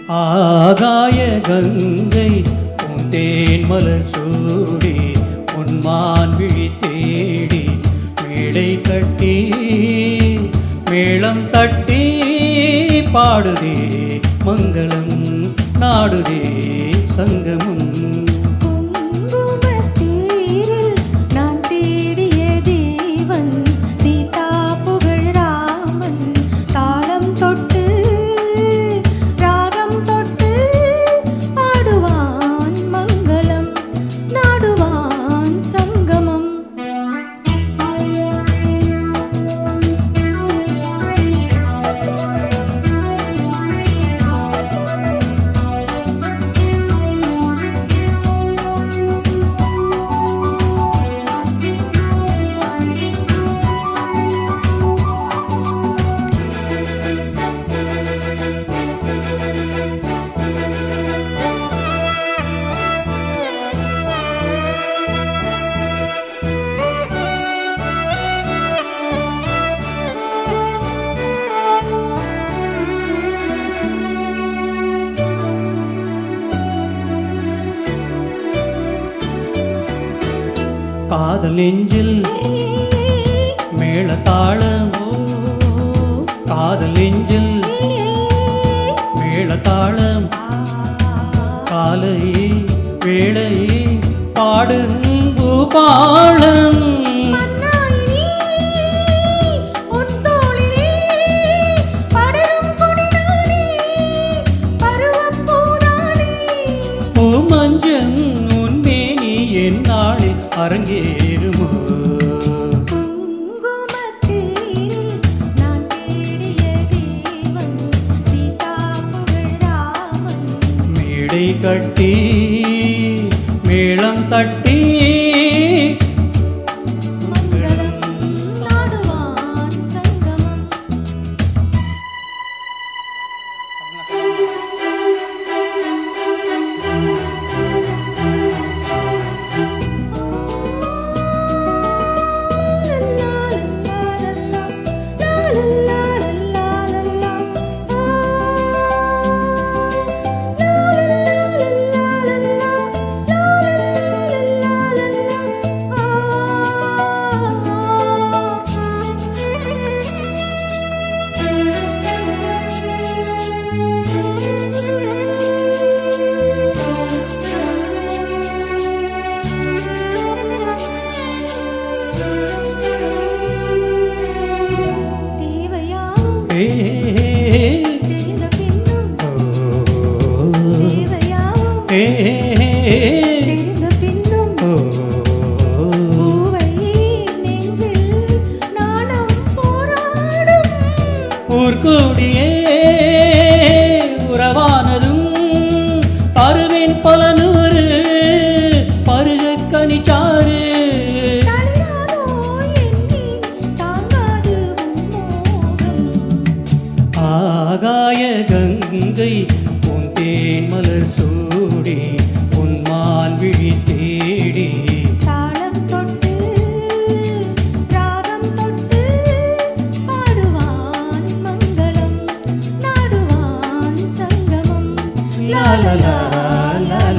ஆகாய கங்கை பூந்தேன் மலர் சூடி உன்மான் விழி தேடி மேடை கட்டி மேளம் தட்டி பாடுதே மங்களம் நாடுதே சங்கமும். காதல் நெஞ்சில் மேளதாளம் காதல் நெஞ்சில் மேளதாளம் காலை வேளை பாடும் பூபாளம். பூமஞ்சன் உன்மேனி என்னாளே அரங்கேறுமோ. மேடை கட்டி மேளம் தட்டி ஊர்கூடியே உறவானதும் பருவின் பல நூறு பருக கனிச்சாறு. ஆகாய கங்கை பூந்தேன் மலர் சூடி உன்மான் விழி தேடி தாளம் தொட்டு ராகம் தொட்டு பாடுவான் மங்களம் நாடுவான் சங்கமம். லா லா லா லா.